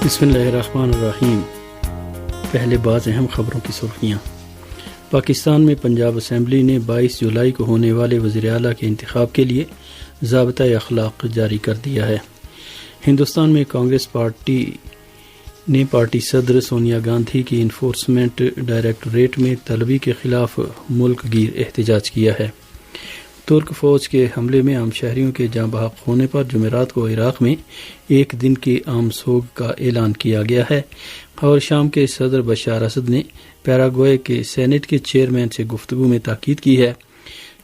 بسم اللہ الرحمن الرحیم۔ پہلے بعض اہم خبروں کی سرخیاں۔ پاکستان میں پنجاب اسمبلی نے 22 جولائی کو ہونے والے وزیر اعلیٰ کے انتخاب کے لیے ضابطۂ اخلاق جاری کر دیا ہے۔ ہندوستان میں کانگریس پارٹی نے پارٹی صدر سونیا گاندھی کی انفورسمنٹ ڈائریکٹوریٹ میں طلبی کے خلاف ملک گیر احتجاج کیا ہے۔ ترک فوج کے حملے میں عام شہریوں کے جاں بحق ہونے پر جمعرات کو عراق میں ایک دن کی عام سوگ کا اعلان کیا گیا ہے، اور شام کے صدر بشار اسد نے پیراگوئے کے سینٹ کے چیئرمین سے گفتگو میں تاکید کی ہے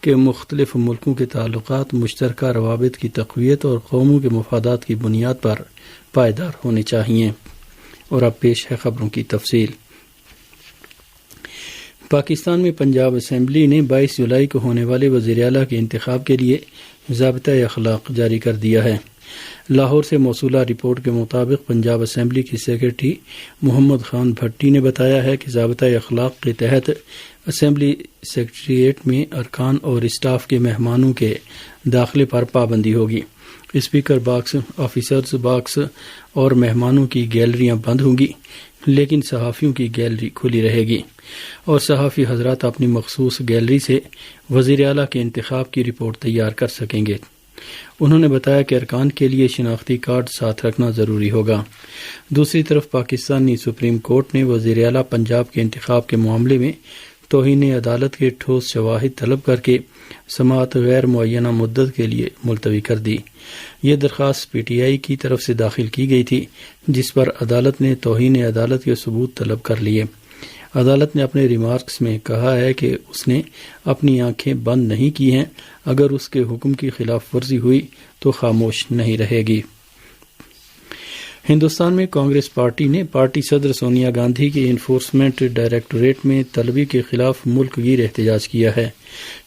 کہ مختلف ملکوں کے تعلقات مشترکہ روابط کی تقویت اور قوموں کے مفادات کی بنیاد پر پائیدار ہونے چاہئیں۔ اور اب پیش ہے خبروں کی تفصیل۔ پاکستان میں پنجاب اسمبلی نے 22 جولائی کو ہونے والے وزیر اعلیٰ کے انتخاب کے لیے ضابطۂ اخلاق جاری کر دیا ہے۔ لاہور سے موصولہ رپورٹ کے مطابق پنجاب اسمبلی کی سیکرٹری محمد خان بھٹی نے بتایا ہے کہ ضابطۂ اخلاق کے تحت اسمبلی سیکریٹریٹ میں ارکان اور اسٹاف کے مہمانوں کے داخلے پر پابندی ہوگی۔ اسپیکر باکس، آفیسرز باکس اور مہمانوں کی گیلریاں بند ہوں گی، لیکن صحافیوں کی گیلری کھلی رہے گی، اور صحافی حضرات اپنی مخصوص گیلری سے وزیر اعلیٰ کے انتخاب کی رپورٹ تیار کر سکیں گے۔ انہوں نے بتایا کہ ارکان کے لیے شناختی کارڈ ساتھ رکھنا ضروری ہوگا۔ دوسری طرف پاکستانی سپریم کورٹ نے وزیر اعلیٰ پنجاب کے انتخاب کے معاملے میں توہین عدالت کے ٹھوس شواہد طلب کر کے سماعت غیر معینہ مدت کے لیے ملتوی کر دی۔ یہ درخواست پی ٹی آئی کی طرف سے داخل کی گئی تھی، جس پر عدالت نے توہین عدالت کے ثبوت طلب کر لیے۔ عدالت نے اپنے ریمارکس میں کہا ہے کہ اس نے اپنی آنکھیں بند نہیں کی ہیں، اگر اس کے حکم کی خلاف ورزی ہوئی تو خاموش نہیں رہے گی۔ ہندوستان میں کانگریس پارٹی نے پارٹی صدر سونیا گاندھی کی انفورسمنٹ ڈائریکٹوریٹ میں طلبی کے خلاف ملک گیر احتجاج کیا ہے۔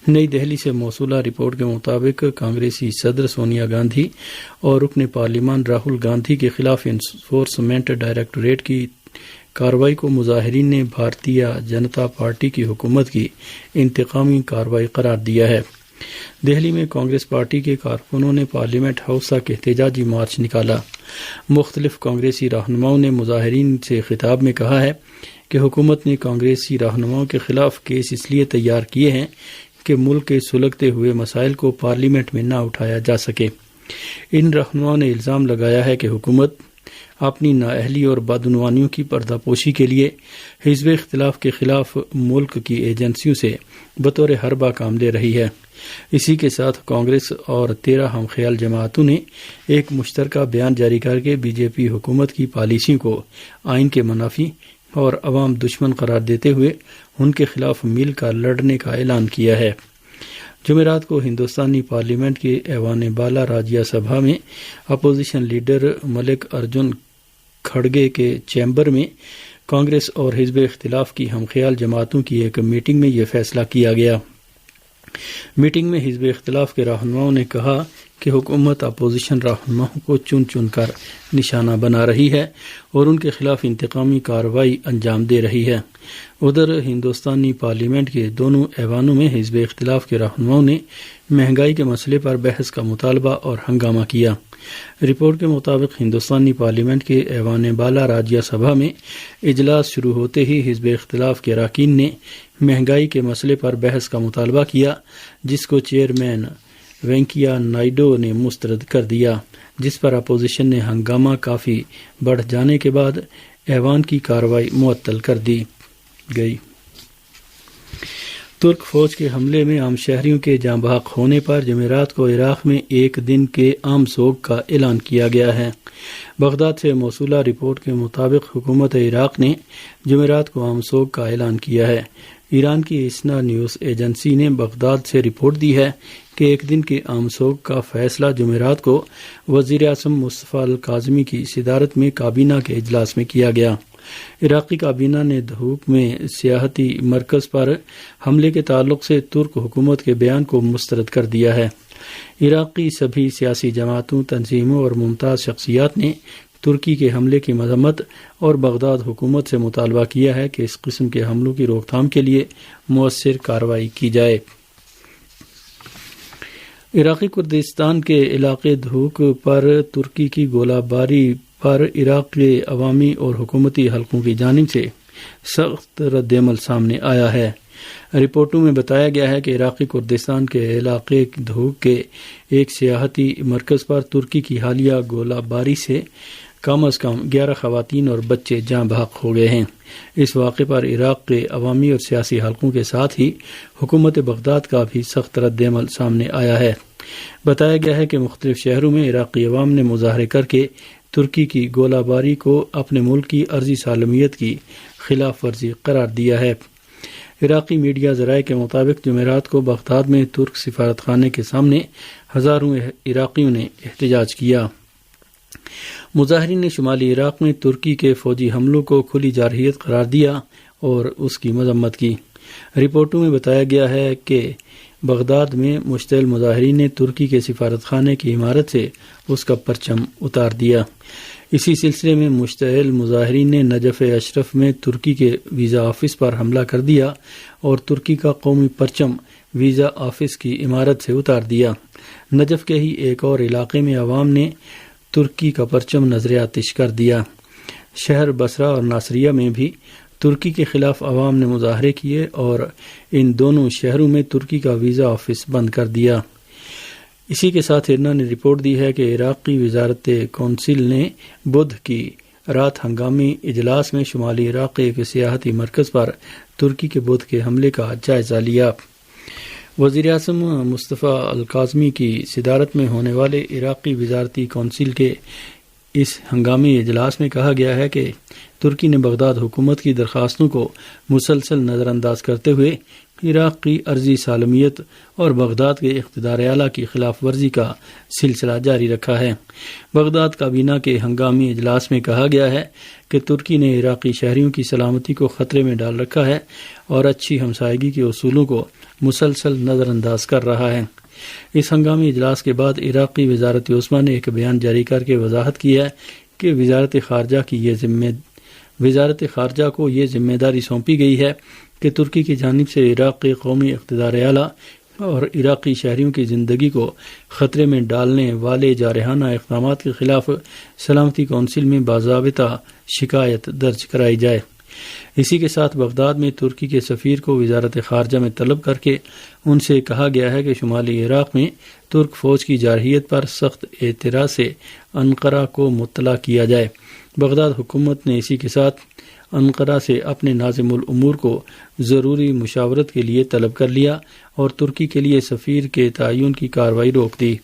نئی دہلی سے موصولہ رپورٹ کے مطابق کانگریسی صدر سونیا گاندھی اور رکن پارلیمان راہل گاندھی کے خلاف انفورسمنٹ ڈائریکٹوریٹ کی کارروائی کو مظاہرین نے بھارتیہ جنتا پارٹی کی حکومت کی انتقامی کارروائی قرار دیا ہے۔ دہلی میں کانگریس پارٹی کے کارکنوں نے پارلیمنٹ ہاؤس تک احتجاجی مارچ نکالا۔ مختلف کانگریسی رہنماؤں نے مظاہرین سے خطاب میں کہا ہے کہ حکومت نے کانگریسی رہنماؤں کے خلاف کیس اس لیے تیار کیے ہیں کہ ملک کے سلگتے ہوئے مسائل کو پارلیمنٹ میں نہ اٹھایا جا سکے۔ ان رہنماؤں نے الزام لگایا ہے کہ حکومت اپنی نااہلی اور بدعنوانیوں کی پردہ پوشی کے لیے حزب اختلاف کے خلاف ملک کی ایجنسیوں سے بطور حربہ کام لے رہی ہے۔ اسی کے ساتھ کانگریس اور 13 ہم خیال جماعتوں نے ایک مشترکہ بیان جاری کر کے بی جے پی حکومت کی پالیسیوں کو آئین کے منافی اور عوام دشمن قرار دیتے ہوئے ان کے خلاف مل کر لڑنے کا اعلان کیا ہے۔ جمعرات کو ہندوستانی پارلیمنٹ کے ایوان بالا راجیہ سبھا میں اپوزیشن لیڈر ملک ارجن کھڑگے کے چیمبر میں کانگریس اور حزب اختلاف کی ہم خیال جماعتوں کی ایک میٹنگ میں یہ فیصلہ کیا گیا۔ میٹنگ میں حزب اختلاف کے رہنماؤں نے کہا کہ حکومت اپوزیشن رہنماؤں کو چن چن کر نشانہ بنا رہی ہے اور ان کے خلاف انتقامی کارروائی انجام دے رہی ہے۔ ادھر ہندوستانی پارلیمنٹ کے دونوں ایوانوں میں حزب اختلاف کے رہنماؤں نے مہنگائی کے مسئلے پر بحث کا مطالبہ اور ہنگامہ کیا۔ رپورٹ کے مطابق ہندوستانی پارلیمنٹ کے ایوان بالا راجیہ سبھا میں اجلاس شروع ہوتے ہی حزب اختلاف کے اراکین نے مہنگائی کے مسئلے پر بحث کا مطالبہ کیا، جس کو چیئرمین وینکیا نائیڈو نے مسترد کر دیا، جس پر اپوزیشن نے ہنگامہ کافی بڑھ جانے کے بعد ایوان کی کارروائی معطل کر دی گئی۔ ترک فوج کے حملے میں عام شہریوں کے جاں بحق ہونے پر جمعرات کو عراق میں ایک دن کے عام سوگ کا اعلان کیا گیا ہے۔ بغداد سے موصولہ رپورٹ کے مطابق حکومت عراق نے جمعرات کو عام سوگ کا اعلان کیا ہے۔ ایران کی اسنا نیوز ایجنسی نے بغداد سے رپورٹ دی ہے کہ ایک دن کے عام سوگ کا فیصلہ جمعرات کو وزیر اعظم مصطفیٰ الکاظمی کی صدارت میں کابینہ کے اجلاس میں کیا گیا۔ عراقی کابینہ نے دھوک میں سیاحتی مرکز پر حملے کے تعلق سے ترک حکومت کے بیان کو مسترد کر دیا ہے۔ عراق کی سبھی سیاسی جماعتوں، تنظیموں اور ممتاز شخصیات نے ترکی کے حملے کی مذمت اور بغداد حکومت سے مطالبہ کیا ہے کہ اس قسم کے حملوں کی روک تھام کے لیے مؤثر کارروائی کی جائے۔ عراقی کردستان کے علاقے دھوک پر ترکی کی گولہ باری پر عراق کے عوامی اور حکومتی حلقوں کی جانب سے سخت رد عمل سامنے آیا ہے۔ رپورٹوں میں بتایا گیا ہے کہ عراقی کردستان کے علاقے دھوک کے ایک سیاحتی مرکز پر ترکی کی حالیہ گولہ باری سے کم از کم 11 خواتین اور بچے جاں بحق ہو گئے ہیں۔ اس واقعے پر عراق کے عوامی اور سیاسی حلقوں کے ساتھ ہی حکومت بغداد کا بھی سخت رد عمل سامنے آیا ہے۔ بتایا گیا ہے کہ مختلف شہروں میں عراقی عوام نے مظاہرے کر کے ترکی کی گولہ باری کو اپنے ملک کی عرضی سالمیت کی خلاف ورزی قرار دیا ہے۔ عراقی میڈیا ذرائع کے مطابق جمعرات کو بغداد میں ترک سفارت خانے کے سامنے ہزاروں عراقیوں نے احتجاج کیا۔ مظاہرین نے شمالی عراق میں ترکی کے فوجی حملوں کو کھلی جارحیت قرار دیا اور اس کی مذمت کی۔ رپورٹوں میں بتایا گیا ہے کہ بغداد میں مشتعل مظاہرین نے ترکی کے سفارت خانے کی عمارت سے اس کا پرچم اتار دیا۔ اسی سلسلے میں مشتعل مظاہرین نے نجف اشرف میں ترکی کے ویزا آفس پر حملہ کر دیا اور ترکی کا قومی پرچم ویزا آفس کی عمارت سے اتار دیا۔ نجف کے ہی ایک اور علاقے میں عوام نے ترکی کا پرچم نظر آتش کر دیا۔ شہر بصرہ اور ناصریہ میں بھی ترکی کے خلاف عوام نے مظاہرے کیے اور ان دونوں شہروں میں ترکی کا ویزا آفس بند کر دیا۔ اسی کے ساتھ ارنا نے رپورٹ دی ہے کہ عراقی وزارت کونسل نے بدھ کی رات ہنگامی اجلاس میں شمالی عراق کے ایک سیاحتی مرکز پر ترکی کے بدھ کے حملے کا جائزہ لیا۔ وزیر اعظم مصطفیٰ الکاظمی کی صدارت میں ہونے والے عراقی وزارتی کونسل کے اس ہنگامی اجلاس میں کہا گیا ہے کہ ترکی نے بغداد حکومت کی درخواستوں کو مسلسل نظر انداز کرتے ہوئے عراق کی عرضی سالمیت اور بغداد کے اقتدار اعلیٰ کی خلاف ورزی کا سلسلہ جاری رکھا ہے۔ بغداد کابینہ کے ہنگامی اجلاس میں کہا گیا ہے کہ ترکی نے عراقی شہریوں کی سلامتی کو خطرے میں ڈال رکھا ہے اور اچھی ہمسائیگی کے اصولوں کو مسلسل نظر انداز کر رہا ہے۔ اس ہنگامی اجلاس کے بعد عراقی وزارت عظمیٰ نے ایک بیان جاری کر کے وضاحت کی ہے کہ وزارت خارجہ کو یہ ذمہ داری سونپی گئی ہے کہ ترکی کی جانب سے عراق کے قومی اقتدار اعلیٰ اور عراقی شہریوں کی زندگی کو خطرے میں ڈالنے والے جارحانہ اقدامات کے خلاف سلامتی کونسل میں باضابطہ شکایت درج کرائی جائے۔ اسی کے ساتھ بغداد میں ترکی کے سفیر کو وزارت خارجہ میں طلب کر کے ان سے کہا گیا ہے کہ شمالی عراق میں ترک فوج کی جارحیت پر سخت اعتراض سے انقرہ کو مطلع کیا جائے۔ بغداد حکومت نے اسی کے ساتھ انقرہ سے اپنے ناظم الامور کو ضروری مشاورت کے لیے طلب کر لیا اور ترکی کے لیے سفیر کے تعین کی کارروائی روک دی۔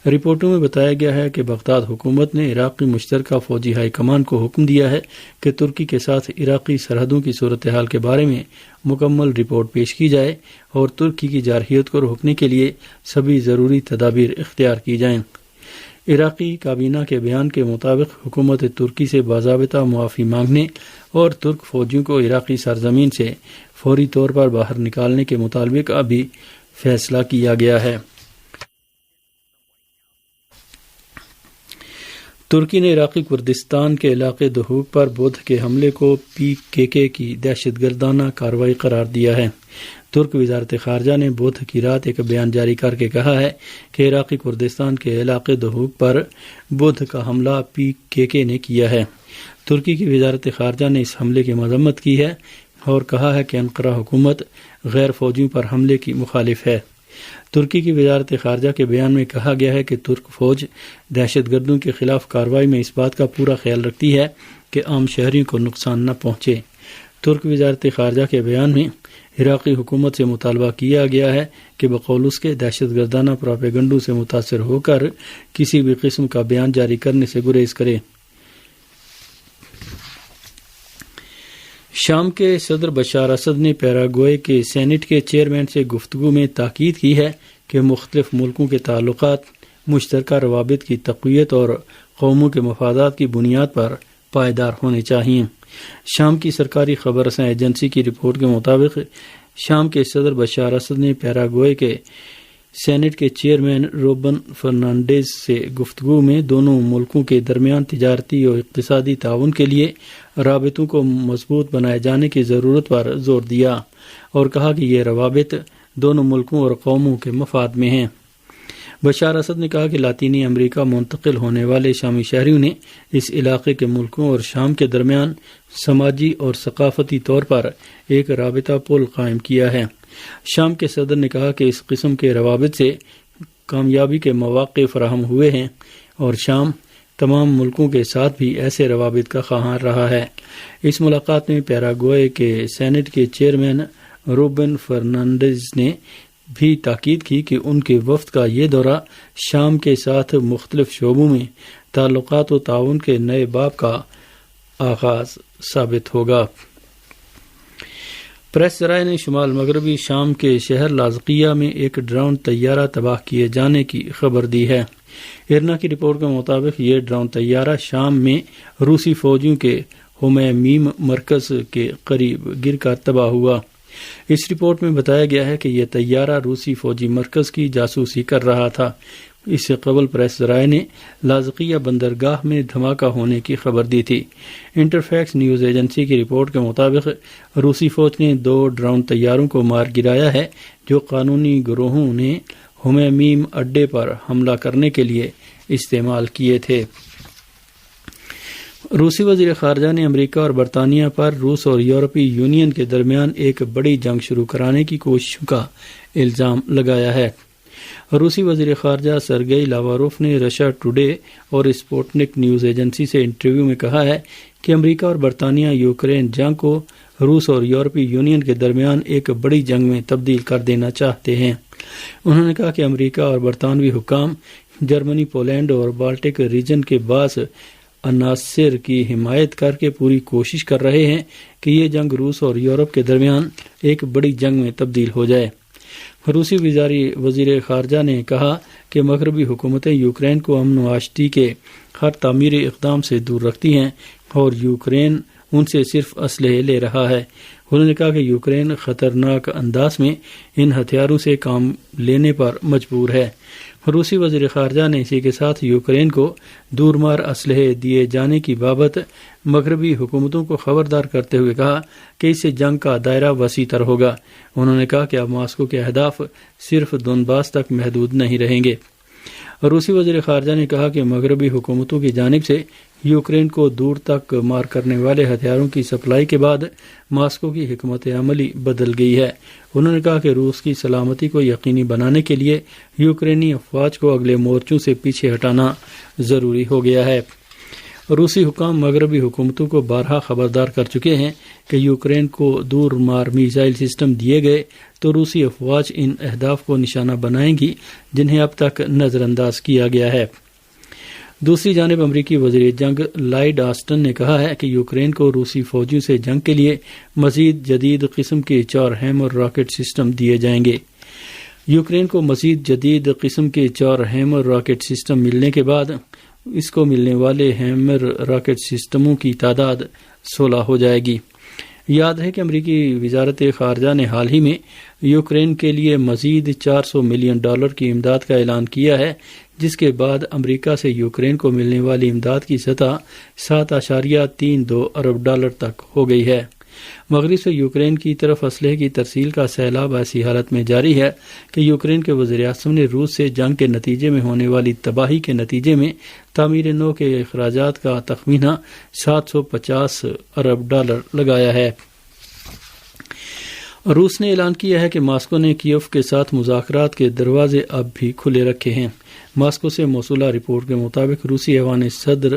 رپورٹوں میں بتایا گیا ہے کہ بغداد حکومت نے عراقی مشترکہ فوجی ہائی کمان کو حکم دیا ہے کہ ترکی کے ساتھ عراقی سرحدوں کی صورتحال کے بارے میں مکمل رپورٹ پیش کی جائے اور ترکی کی جارحیت کو روکنے کے لیے سبھی ضروری تدابیر اختیار کی جائیں۔ عراقی کابینہ کے بیان کے مطابق حکومت ترکی سے باضابطہ معافی مانگنے اور ترک فوجیوں کو عراقی سرزمین سے فوری طور پر باہر نکالنے کے مطالبے کا بھی فیصلہ کیا گیا ہے۔ ترکی نے عراقی کردستان کے علاقے دہوک پر بدھ کے حملے کو PKK کی دہشت گردانہ کارروائی قرار دیا ہے۔ ترک وزارت خارجہ نے بدھ کی رات ایک بیان جاری کر کے کہا ہے کہ عراقی کردستان کے علاقے دہوک پر بدھ کا حملہ PKK نے کیا ہے۔ ترکی کی وزارت خارجہ نے اس حملے کی مذمت کی ہے اور کہا ہے کہ انقرہ حکومت غیر فوجیوں پر حملے کی مخالف ہے۔ ترکی کی وزارت خارجہ کے بیان میں کہا گیا ہے کہ ترک فوج دہشت گردوں کے خلاف کارروائی میں اس بات کا پورا خیال رکھتی ہے کہ عام شہریوں کو نقصان نہ پہنچے۔ ترک وزارت خارجہ کے بیان میں عراقی حکومت سے مطالبہ کیا گیا ہے کہ بقول اس کے دہشت گردانہ پروپیگنڈوں سے متاثر ہو کر کسی بھی قسم کا بیان جاری کرنے سے گریز کرے۔ شام کے صدر بشار اسد نے پیراگوئے کے سینٹ کے چیئرمین سے گفتگو میں تاکید کی ہے کہ مختلف ملکوں کے تعلقات مشترکہ روابط کی تقویت اور قوموں کے مفادات کی بنیاد پر پائیدار ہونے چاہئیں۔ شام کی سرکاری خبر رساں ایجنسی کی رپورٹ کے مطابق شام کے صدر بشار اسد نے پیراگوئے کے سینٹ کے چیئرمین روبن فرنانڈیز سے گفتگو میں دونوں ملکوں کے درمیان تجارتی اور اقتصادی تعاون کے لیے رابطوں کو مضبوط بنائے جانے کی ضرورت پر زور دیا اور کہا کہ یہ روابط دونوں ملکوں اور قوموں کے مفاد میں ہیں۔ بشار اسد نے کہا کہ لاطینی امریکہ منتقل ہونے والے شامی شہریوں نے اس علاقے کے ملکوں اور شام کے درمیان سماجی اور ثقافتی طور پر ایک رابطہ پل قائم کیا ہے۔ شام کے صدر نے کہا کہ اس قسم کے روابط سے کامیابی کے مواقع فراہم ہوئے ہیں اور شام تمام ملکوں کے ساتھ بھی ایسے روابط کا خواہاں رہا ہے۔ اس ملاقات میں پیراگوئے کے سینٹ کے چیئرمین روبن فرنانڈیز نے بھی تاکید کی کہ ان کے وفد کا یہ دورہ شام کے ساتھ مختلف شعبوں میں تعلقات و تعاون کے نئے باب کا آغاز ثابت ہوگا۔ پریس ذرائع نے شمال مغربی شام کے شہر لاذقیہ میں ایک ڈرون طیارہ تباہ کیے جانے کی خبر دی ہے۔ ارنا کی رپورٹ کے مطابق یہ ڈرون طیارہ شام میں روسی فوجیوں کے ہمیمیم مرکز کے قریب گر کر تباہ ہوا۔ اس رپورٹ میں بتایا گیا ہے کہ یہ طیارہ روسی فوجی مرکز کی جاسوسی کر رہا تھا۔ اس سے قبل پریس ذرائع نے لاذقیہ بندرگاہ میں دھماکہ ہونے کی خبر دی تھی۔ انٹرفیکس نیوز ایجنسی کی رپورٹ کے مطابق روسی فوج نے 2 ڈرون طیاروں کو مار گرایا ہے جو قانونی گروہوں نے ہمیمیم اڈے پر حملہ کرنے کے لیے استعمال کیے تھے۔ روسی وزیر خارجہ نے امریکہ اور برطانیہ پر روس اور یورپی یونین کے درمیان ایک بڑی جنگ شروع کرانے کی کوششوں کا الزام لگایا ہے۔ روسی وزیر خارجہ سرگئی لاواروف نے رشیا ٹوڈے اور اسپوٹنک نیوز ایجنسی سے انٹرویو میں کہا ہے کہ امریکہ اور برطانیہ یوکرین جنگ کو روس اور یورپی یونین کے درمیان ایک بڑی جنگ میں تبدیل کر دینا چاہتے ہیں۔ انہوں نے کہا کہ امریکہ اور برطانوی حکام جرمنی، پولینڈ اور بالٹک ریجن کے بعض عناصر کی حمایت کر کے پوری کوشش کر رہے ہیں کہ یہ جنگ روس اور یورپ کے درمیان ایک بڑی جنگ میں تبدیل ہو جائے۔ روسی وزیر خارجہ نے کہا کہ مغربی حکومتیں یوکرین کو امن و آشتی کے ہر تعمیری اقدام سے دور رکھتی ہیں اور یوکرین ان سے صرف اسلحے لے رہا ہے۔ انہوں نے کہا کہ یوکرین خطرناک انداز میں ان ہتھیاروں سے کام لینے پر مجبور ہے۔ روسی وزیر خارجہ نے اسی کے ساتھ یوکرین کو دور مار اسلحے دیے جانے کی بابت مغربی حکومتوں کو خبردار کرتے ہوئے کہا کہ اس سے جنگ کا دائرہ وسیع تر ہوگا۔ انہوں نے کہا کہ اب ماسکو کے اہداف صرف دونباس تک محدود نہیں رہیں گے۔ روسی وزیر خارجہ نے کہا کہ مغربی حکومتوں کی جانب سے یوکرین کو دور تک مار کرنے والے ہتھیاروں کی سپلائی کے بعد ماسکو کی حکمت عملی بدل گئی ہے۔ انہوں نے کہا کہ روس کی سلامتی کو یقینی بنانے کے لیے یوکرینی افواج کو اگلے مورچوں سے پیچھے ہٹانا ضروری ہو گیا ہے۔ روسی حکام مغربی حکومتوں کو بارہا خبردار کر چکے ہیں کہ یوکرین کو دور مار میزائل سسٹم دیے گئے تو روسی افواج ان اہداف کو نشانہ بنائیں گی جنہیں اب تک نظر انداز کیا گیا ہے۔ دوسری جانب امریکی وزیر جنگ لائیڈ آسٹن نے کہا ہے کہ یوکرین کو روسی فوجیوں سے جنگ کے لیے مزید جدید قسم کے 4 ہیمر راکٹ سسٹم دیے جائیں گے۔ یوکرین کو مزید جدید قسم کے 4 ہیمر راکٹ سسٹم ملنے کے بعد اس کو ملنے والے ہیمر راکٹ سسٹموں کی تعداد 16 ہو جائے گی۔ یاد ہے کہ امریکی وزارت خارجہ نے حال ہی میں یوکرین کے لیے مزید $400 ملین کی امداد کا اعلان کیا ہے، جس کے بعد امریکہ سے یوکرین کو ملنے والی امداد کی سطح $7.32 ارب تک ہو گئی ہے۔ مغرب سے یوکرین کی طرف اسلحے کی ترسیل کا سیلاب ایسی حالت میں جاری ہے کہ یوکرین کے وزیر اعظم نے روس سے جنگ کے نتیجے میں ہونے والی تباہی کے نتیجے میں تعمیر نو کے اخراجات کا تخمینہ $750 ارب لگایا ہے۔ روس نے اعلان کیا ہے کہ ماسکو نے کیف کے ساتھ مذاکرات کے دروازے اب بھی کھلے رکھے ہیں۔ ماسکو سے موصولہ رپورٹ کے مطابق روسی ایوان صدر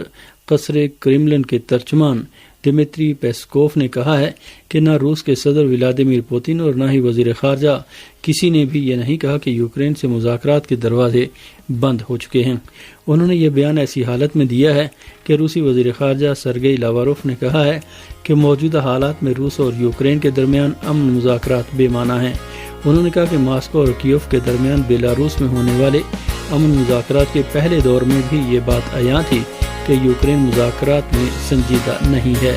قصر کرملن کے ترجمان دمیتری پیسکوف نے کہا ہے کہ نہ روس کے صدر ولادیمیر پوتن اور نہ ہی وزیر خارجہ کسی نے بھی یہ نہیں کہا کہ یوکرین سے مذاکرات کے دروازے بند ہو چکے ہیں۔ انہوں نے یہ بیان ایسی حالت میں دیا ہے کہ روسی وزیر خارجہ سرگئی لاواروف نے کہا ہے کہ موجودہ حالات میں روس اور یوکرین کے درمیان امن مذاکرات بے معنی ہیں۔ انہوں نے کہا کہ ماسکو اور کیف کے درمیان بیلاروس میں ہونے والے امن مذاکرات کے پہلے دور میں بھی یہ بات عیاں تھی کہ یوکرین مذاکرات میں سنجیدہ نہیں ہے۔